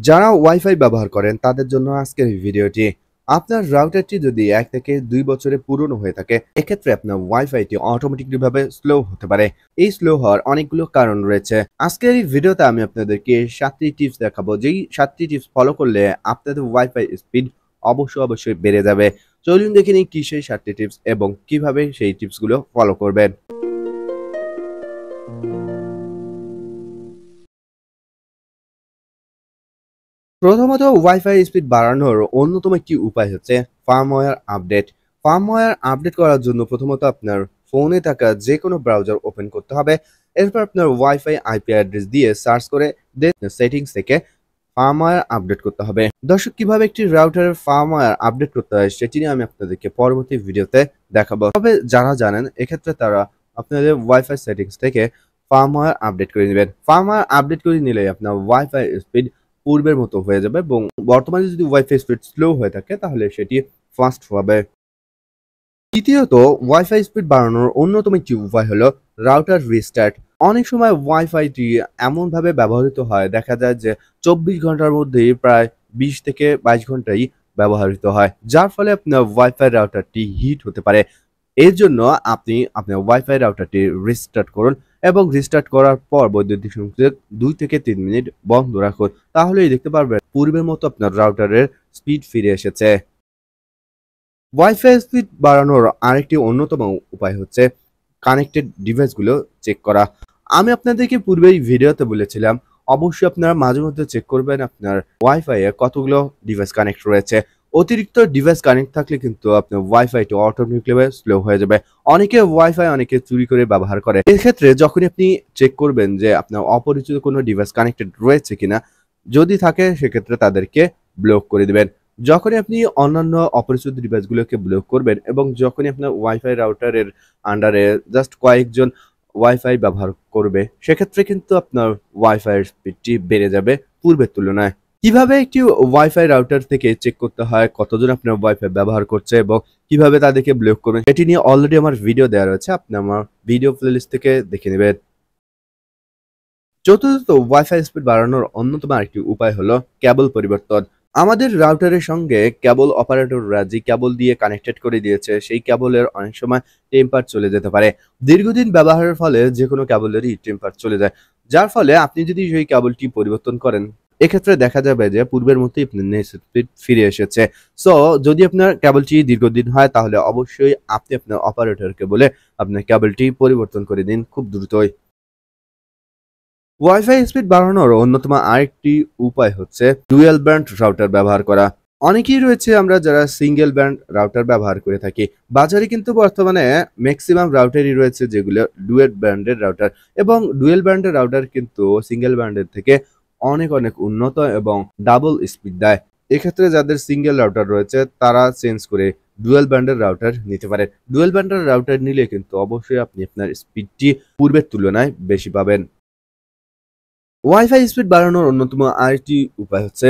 যারা ওয়াইফাই ব্যবহার করেন তাদের জন্য আজকের এই ভিডিওটি। আপনার রাউটারটি যদি 1 থেকে 2 বছরের পুরনো হয়ে থাকে, এক্ষেত্রে আপনার ওয়াইফাইটি অটোমেটিকলি ভাবে স্লো হতে পারে। এই স্লো হওয়ার অনেকগুলো কারণ রয়েছে। আজকের এই ভিডিওতে আমি আপনাদেরকে 7টি টিপস দেখাবো, যেই 7টি টিপস ফলো করলে আপনাদের ওয়াইফাই স্পিড অবশ্যই বেড়ে যাবে। চলুন দেখে নিই কি সেই 7টি টিপস এবং কিভাবে সেই টিপসগুলো ফলো করবেন। প্রথমত, ওয়াইফাই স্পিড বাড়ানোর অন্যতম একটি উপায় হচ্ছে ফার্মওয়্যার আপডেট। ফার্মওয়্যার আপডেট করার জন্য প্রথমত আপনার ফোনে থাকা যে কোনো ব্রাউজার ওপেন করতে হবে। এরপর আপনার ওয়াইফাই আইপি অ্যাড্রেস দিয়ে সার্চ করে দেন সেটিংস থেকে ফার্মওয়্যার আপডেট করতে হবে। দর্শক, কিভাবে একটি রাউটারের ফার্মওয়্যার আপডেট করতে হয় সেটি নিয়ে আমি আপনাদেরকে পরবর্তী ভিডিওতে দেখাবো। তবে যারা জানেন এক্ষেত্রে তারা আপনাদের ওয়াইফাই সেটিংস থেকে ফার্মওয়্যার আপডেট করে নেবেন। ফার্মওয়্যার আপডেট করে নিলে আপনার ওয়াইফাই স্পিড পূর্বের মতো হয়ে যাবে এবং বর্তমানে যদি ওয়াইফাই স্পিড স্লো হয়ে থাকে তাহলে সেটি ফাস্ট হবে। দ্বিতীয়ত, ওয়াইফাই স্পিড বাড়ানোর অন্যতম একটি উপায় হলো রাউটার রিস্টার্ট। অনেক সময় ওয়াইফাইটি এমনভাবে ব্যবহৃত হয়, দেখা যায় যে 24 ঘন্টার মধ্যেই প্রায় 20 থেকে 22 ঘন্টাই ব্যবহৃত হয়, যার ফলে আপনার ওয়াইফাই রাউটারটি হিট হতে পারে। এর জন্য আপনি আপনার ওয়াইফাই রাউটারটি রিস্টার্ট করুন এবং রিস্টার্ট করার পর বৈদ্যুতিক সংযোগ 2 থেকে 3 মিনিট বন্ধ রাখুন। তাহলেই দেখতে পারবেন পূর্বের মতো আপনার রাউটারের স্পিড ফিরে এসেছে। ওয়াইফাই স্পিড বাড়ানোর আরেকটি অন্যতম উপায় হচ্ছে কানেক্টেড ডিভাইসগুলো চেক করা। আমি আপনাদেরকে পূর্বেই ভিডিওতে বলেছিলাম, অবশ্যই আপনারা মাঝে মধ্যে চেক করবেন আপনার ওয়াইফাই এ কতগুলো ডিভাইস কানেক্ট রয়েছে। অতিরিক্ত ডিভাইস কানেক্ট থাকলে কিন্তু আপনার ওয়াইফাইটি অটোমেটিকলি স্লো হয়ে যাবে। অনেকে চুরি করে ব্যবহার করে। এক্ষেত্রে যখনই আপনি চেক করবেন যে আপনার অপরিচিত কোনো ডিভাইস কানেক্টেড রয়েছে কিনা, যদি থাকে সেক্ষেত্রে তাদেরকে ব্লক করে দিবেন। যখনই আপনি অন্যান্য অপরিচিত ডিভাইসগুলোকে ব্লক করবেন এবং যখনই আপনার ওয়াইফাই রাউটারের আন্ডারে জাস্ট কয়েকজন ওয়াইফাই ব্যবহার করবে, সেক্ষেত্রে কিন্তু আপনার ওয়াইফাইয়ের স্পিডটি বেড়ে যাবে পূর্বের তুলনায়। কিভাবে একটি ওয়াইফাই রাউটার থেকে চেক করতে হয় কতজন আপনার ওয়াইফাই ব্যবহার করছে এবং কিভাবে তাদেরকে ব্লক করবেন সেটি নিয়ে অলরেডি আমার ভিডিও দেওয়া রয়েছে, আপনি আমার ভিডিও প্লেলিস্ট থেকে দেখে নেবেন। চতুর্থত, ওয়াইফাই স্পিড বাড়ানোর অন্যতম আরেকটি উপায় হলো কেবল পরিবর্তন। আমাদের রাউটারের সঙ্গে কেবল অপারেটররা যে কেবল দিয়ে কানেক্টেড করে দিয়েছে, সেই কেবলের অনেক সময় টেম্পার চলে যেতে পারে। দীর্ঘদিন ব্যবহারের ফলে যে কোনো কেবলেরই টেম্পার চলে যায়, যার ফলে আপনি যদি সেই কেবলটি পরিবর্তন করেন, এক্ষেত্রে দেখা যাবে যে পূর্বের মতোই আপনার নেট স্পিড ফিরে এসেছে। সো যদি আপনার কেবলটি দীর্ঘদিন হয় তাহলে অবশ্যই আপনি আপনার অপারেটরকে বলে আপনার কেবলটি পরিবর্তন করে দিন খুব দ্রুতই। ওয়াইফাই স্পিড বাড়ানোর অন্যতম আরেকটি উপায় হচ্ছে ডুয়াল ব্যান্ড রাউটার ব্যবহার করা। অনেকেই রয়েছে আমরা যারা সিঙ্গেল ব্যান্ড রাউটার ব্যবহার করে থাকি। বাজারে কিন্তু বর্তমানে ম্যাক্সিমাম রাউটারই রয়েছে যেগুলো ডুয়েল ব্যান্ডের রাউটার, এবং ডুয়েল ব্যান্ডের রাউটার কিন্তু সিঙ্গেল ব্যান্ডের থেকে অনেক উন্নত এবং ডাবল স্পিড দেয়। এক্ষেত্রে যাদের সিঙ্গেল রাউটার রয়েছে তারা চেঞ্জ করে ডুয়েল ব্যান্ডের রাউটার নিতে পারে। ডুয়েল ব্যান্ডের রাউটার নিলে কিন্তু অবশ্যই আপনি আপনার স্পিডটি পূর্বের তুলনায় বেশি পাবেন। ওয়াইফাই স্পিড বাড়ানোর অন্যতম আরেকটি উপায় হচ্ছে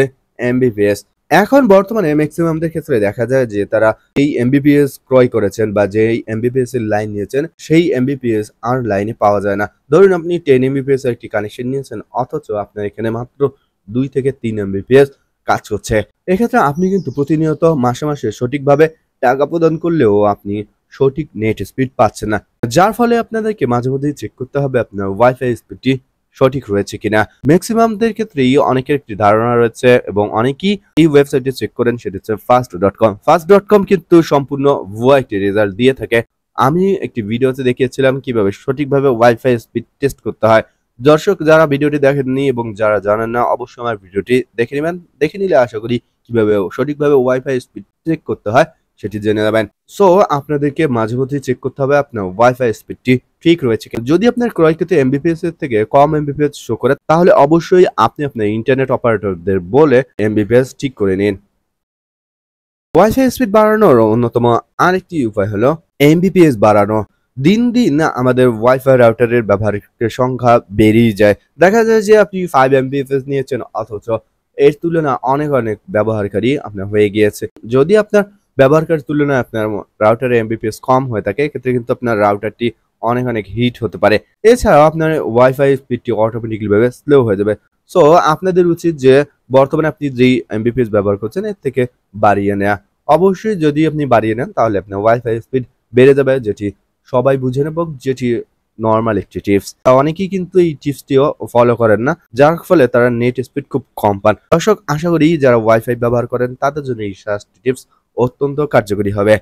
এমবিপিএস। এখন বর্তমানে ম্যাক্সিমামদের ক্ষেত্রে দেখা যায় যে তারা এই এমবিপিএস ক্রয় করেছেন বা যেই এমবিপিএস এর লাইন নিয়েছেন সেই এমবিপিএস আর লাইনে পাওয়া যায় না। ধরুন আপনি 10 এমবিপিএস এর একটি কানেকশন নিয়েছেন, অথচ আপনার এখানে মাত্র 2 থেকে 3 এমবিপিএস কাজ করছে। এক্ষেত্রে আপনি কিন্তু প্রতিনিয়ত মাসে সঠিকভাবে টাকা প্রদান করলেও আপনি সঠিক নেট স্পিড পাচ্ছেন না, যার ফলে আপনাদেরকে মাঝে মধ্যেই চেক করতে হবে আপনার ওয়াইফাই স্পিডটি সঠিক রয়েছে কিনা। ম্যাক্সিমামদের ক্ষেত্রেই অনেকের একটি ধারণা রয়েছে এবং অনেকেই এই ওয়েবসাইটে চেক করেন, সেটা হচ্ছে ফাস্ট.কম। ফাস্ট.কম কিন্তু সম্পূর্ণ ভুয়া একটি রেজাল্ট দিয়ে থাকে। আমি একটি ভিডিওতে দেখিয়েছিলাম কিভাবে সঠিকভাবে ওয়াইফাই স্পিড টেস্ট করতে হয়। দর্শক, যারা ভিডিওটি দেখেননি এবং যারা জানেন না অবশ্যই আমার ভিডিওটি দেখে নেবেন। দেখে নিলে আশা করি কিভাবে সঠিকভাবে ওয়াইফাই স্পিড চেক করতে হয় সেটি জেনে যাবেন। সো আপনাদেরকে মাঝে মধ্যে চেক করতে হবে আপনার ওয়াইফাই স্পিডটি ঠিক রয়েছে কিনা। যদি আপনার ক্রয়কৃত এমবিপিএস এর থেকে কম এমবিপিএস শো করে তাহলে অবশ্যই আপনি আপনার ইন্টারনেট অপারেটরদের বলে এমবিপিএস ঠিক করে নিন। ওয়াইফাই স্পিড বাড়ানোর অন্যতম আরেকটি উপায় হলো এমবিপিএস বাড়ানো। দিন দিন আমাদের ওয়াইফাই রাউটারের ব্যবহারের সংখ্যা বেড়েই যায়। দেখা যায় যে আপনি 5 এমবিপিএস নিয়েছেন, অথচ এর তুলনায় অনেক ব্যবহারকারী আপনার হয়ে গিয়েছে। যদি আপনার ব্যবহারকারীর তুলনায় আপনার রাউটারে এমবিপিএস কম হয়ে থাকে, এক্ষেত্রে কিন্তু আপনার রাউটারটি অনেক হিট হতে পারে। এছাড়াও আপনার ওয়াইফাই স্পিডটি অটোমেটিক্যালি ভাবে স্লো হয়ে যাবে। সো আপনাদের উচিত যে বর্তমানে আপনি যেই এমবিপিএস ব্যবহার করছেন এর থেকে বাড়িয়ে নেওয়া। অবশ্যই যদি আপনি বাড়িয়ে নেন তাহলে আপনার ওয়াইফাই স্পিড বেড়ে যাবে, যেটি সবাই বুঝে নেব, যেটি নরমাল একটি টিপস। অনেকেই কিন্তু এই টিপসটিও ফলো করেন না, যার ফলে তারা নেট স্পিড খুব কম পান। দর্শক, আশা করি যারা ওয়াইফাই ব্যবহার করেন তাদের জন্য এই 7টি টিপস অত্যন্ত কার্যকরী হবে।